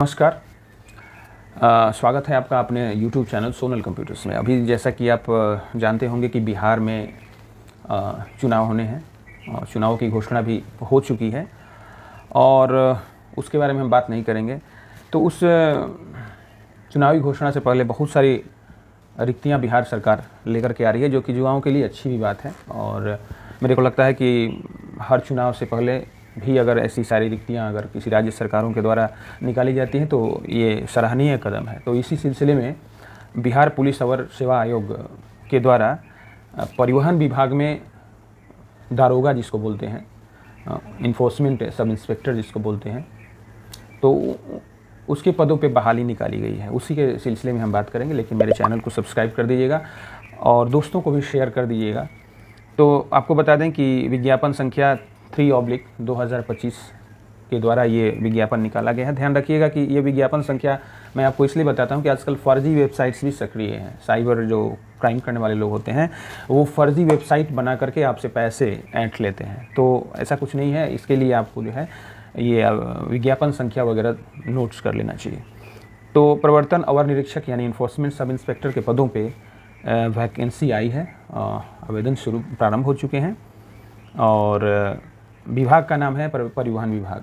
नमस्कार। स्वागत है आपका अपने YouTube चैनल सोनल कंप्यूटर्स में। अभी जैसा कि आप जानते होंगे कि बिहार में चुनाव होने हैं और चुनाव की घोषणा भी हो चुकी है और उसके बारे में हम बात नहीं करेंगे। तो उस चुनावी घोषणा से पहले बहुत सारी रिक्तियां बिहार सरकार लेकर के आ रही है, जो कि युवाओं के लिए अच्छी भी बात है। और मेरे को लगता है कि हर चुनाव से पहले भी अगर ऐसी सारी रिक्तियां अगर किसी राज्य सरकारों के द्वारा निकाली जाती हैं तो ये सराहनीय कदम है। तो इसी सिलसिले में बिहार पुलिस अवर सेवा आयोग के द्वारा परिवहन विभाग में दारोगा जिसको बोलते हैं, इन्फोर्समेंट सब इंस्पेक्टर जिसको बोलते हैं, तो उसके पदों पे बहाली निकाली गई है। उसी के सिलसिले में हम बात करेंगे। लेकिन मेरे चैनल को सब्सक्राइब कर दीजिएगा और दोस्तों को भी शेयर कर दीजिएगा। तो आपको बता दें कि विज्ञापन संख्या 3/2025 के द्वारा ये विज्ञापन निकाला गया है। ध्यान रखिएगा कि ये विज्ञापन संख्या मैं आपको इसलिए बताता हूँ कि आजकल फर्जी वेबसाइट्स भी सक्रिय हैं। साइबर जो क्राइम करने वाले लोग होते हैं वो फर्जी वेबसाइट बना करके आपसे पैसे ऐंठ लेते हैं। तो ऐसा कुछ नहीं है। इसके लिए आपको जो है ये विज्ञापन संख्या वगैरह नोट्स कर लेना चाहिए। तो प्रवर्तन अवर निरीक्षक यानी इन्फोर्समेंट सब इंस्पेक्टर के पदों पे वैकेंसी आई है। आवेदन प्रारंभ हो चुके हैं और विभाग का नाम है परिवहन विभाग,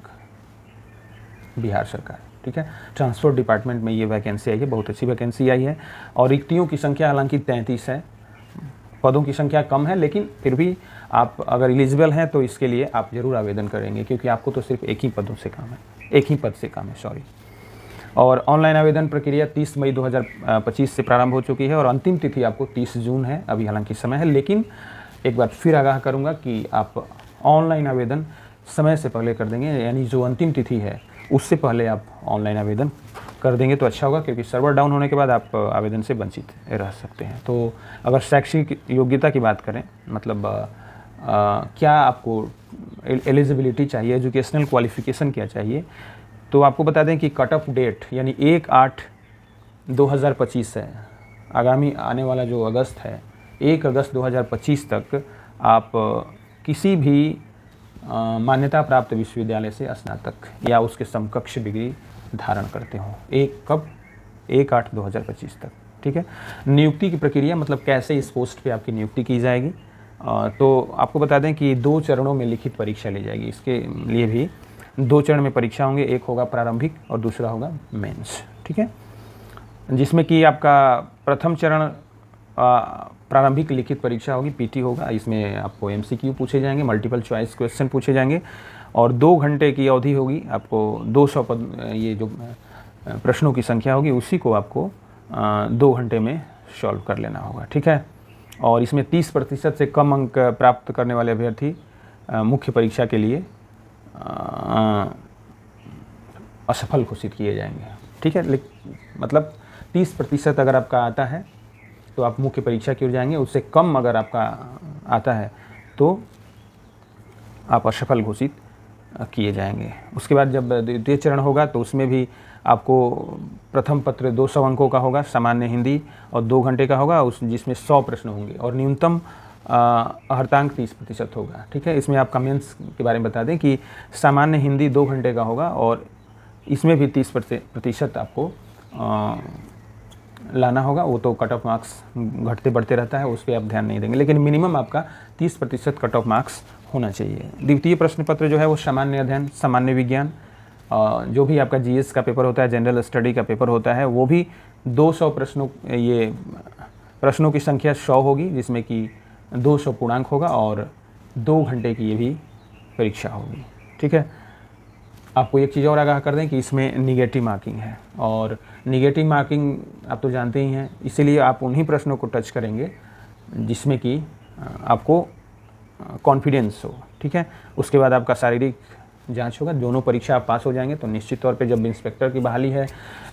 बिहार सरकार। ठीक है, ट्रांसपोर्ट डिपार्टमेंट में ये वैकेंसी आई है। बहुत अच्छी वैकेंसी आई है और रिक्तियों की संख्या हालांकि 33 है। पदों की संख्या कम है, लेकिन फिर भी आप अगर एलिजिबल हैं तो इसके लिए आप ज़रूर आवेदन करेंगे, क्योंकि आपको तो सिर्फ एक ही पद से काम है, सॉरी। और ऑनलाइन आवेदन प्रक्रिया 30 मई 2025 से प्रारंभ हो चुकी है और अंतिम तिथि आपको 30 जून है। अभी हालांकि समय है, लेकिन एक बार फिर आगाह करूँगा कि आप ऑनलाइन आवेदन समय से पहले कर देंगे, यानी जो अंतिम तिथि है उससे पहले आप ऑनलाइन आवेदन कर देंगे तो अच्छा होगा, क्योंकि सर्वर डाउन होने के बाद आप आवेदन से वंचित रह सकते हैं। तो अगर शैक्षिक योग्यता की बात करें, मतलब क्या आपको एलिजिबिलिटी चाहिए, एजुकेशनल क्वालिफिकेशन क्या चाहिए, तो आपको बता दें कि कट ऑफ डेट यानी 1/8/2025 है। आगामी आने वाला जो अगस्त है, 1 अगस्त 2025 तक आप किसी भी मान्यता प्राप्त विश्वविद्यालय से स्नातक या उसके समकक्ष डिग्री धारण करते हो। 1/8/2025 तक। ठीक है। नियुक्ति की प्रक्रिया, मतलब कैसे इस पोस्ट पे आपकी नियुक्ति की जाएगी, तो आपको बता दें कि 2 चरणों में लिखित परीक्षा ली जाएगी। इसके लिए भी 2 चरण में परीक्षा होंगे। एक होगा प्रारंभिक और दूसरा होगा मेंस। ठीक है, जिसमें कि आपका प्रथम चरण प्रारंभिक लिखित परीक्षा होगी, पीटी होगा। इसमें आपको एमसीक्यू पूछे जाएंगे, मल्टीपल चॉइस क्वेश्चन पूछे जाएंगे और 2 घंटे की अवधि होगी। आपको 200 ये जो प्रश्नों की संख्या होगी उसी को आपको 2 घंटे में सॉल्व कर लेना होगा। ठीक है, और इसमें 30% से कम अंक प्राप्त करने वाले अभ्यर्थी मुख्य परीक्षा के लिए असफल घोषित किए जाएंगे। ठीक है, मतलब 30% अगर आपका आता है तो आप मुख्य परीक्षा की ओर जाएंगे, उससे कम अगर आपका आता है तो आप असफल घोषित किए जाएंगे। उसके बाद जब द्वितीय चरण होगा तो उसमें भी आपको प्रथम पत्र 200 अंकों का होगा, सामान्य हिंदी, और 2 घंटे का होगा, जिसमें 100 प्रश्न होंगे और न्यूनतम अर्हतांक 30% होगा। ठीक है, इसमें आपका मेंस के बारे में बता दें कि सामान्य हिंदी 2 घंटे का होगा और इसमें भी 30% आपको लाना होगा। वो तो कट ऑफ मार्क्स घटते बढ़ते रहता है, उस पर आप ध्यान नहीं देंगे, लेकिन मिनिमम आपका 30% कट ऑफ मार्क्स होना चाहिए। द्वितीय प्रश्न पत्र जो है वो सामान्य अध्ययन, सामान्य विज्ञान, जो भी आपका जीएस का पेपर होता है, जनरल स्टडी का पेपर होता है, वो भी 200 प्रश्नों, ये प्रश्नों की संख्या 100 होगी, जिसमें कि 200 पूर्णांक होगा और 2 घंटे की ये भी परीक्षा होगी। ठीक है, आपको एक चीज़ और आगाह कर दें कि इसमें निगेटिव मार्किंग है और निगेटिव मार्किंग आप तो जानते ही हैं, इसीलिए आप उन्हीं प्रश्नों को टच करेंगे जिसमें कि आपको कॉन्फिडेंस हो। ठीक है, उसके बाद आपका शारीरिक जांच होगा। दोनों परीक्षा आप पास हो जाएंगे तो निश्चित तौर पे जब इंस्पेक्टर की बहाली है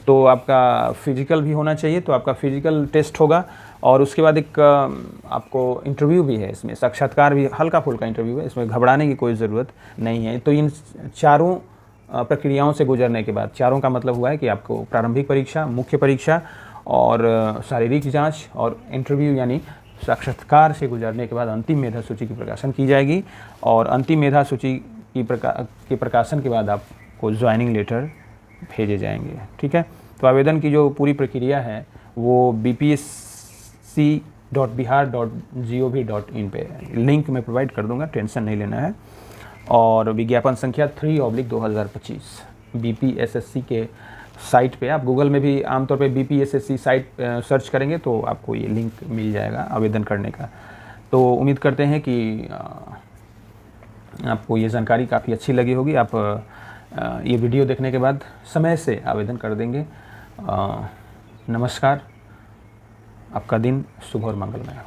तो आपका फिजिकल भी होना चाहिए, तो आपका फिजिकल टेस्ट होगा और उसके बाद एक आपको इंटरव्यू भी है। इसमें साक्षात्कार भी, हल्का फुल्का इंटरव्यू है, इसमें घबराने की कोई ज़रूरत नहीं है। तो इन चारों प्रक्रियाओं से गुजरने के बाद, चारों का मतलब हुआ है कि आपको प्रारंभिक परीक्षा, मुख्य परीक्षा और शारीरिक जांच और इंटरव्यू यानी साक्षात्कार से गुजरने के बाद अंतिम मेधा सूची की प्रकाशन की जाएगी और अंतिम मेधा सूची की प्रकाशन के बाद आपको ज्वाइनिंग लेटर भेजे जाएंगे। ठीक है, तो आवेदन की जो पूरी प्रक्रिया है वो bpsc.bihar.gov.in पे लिंक मैं प्रोवाइड कर दूंगा, टेंशन नहीं लेना है। और विज्ञापन संख्या 3/2025 BPSSC के साइट पे, आप गूगल में भी आमतौर पे BPSSC साइट सर्च करेंगे तो आपको ये लिंक मिल जाएगा आवेदन करने का। तो उम्मीद करते हैं कि आपको ये जानकारी काफ़ी अच्छी लगी होगी। आप ये वीडियो देखने के बाद समय से आवेदन कर देंगे। नमस्कार, आपका दिन शुभ और मंगलमय हो।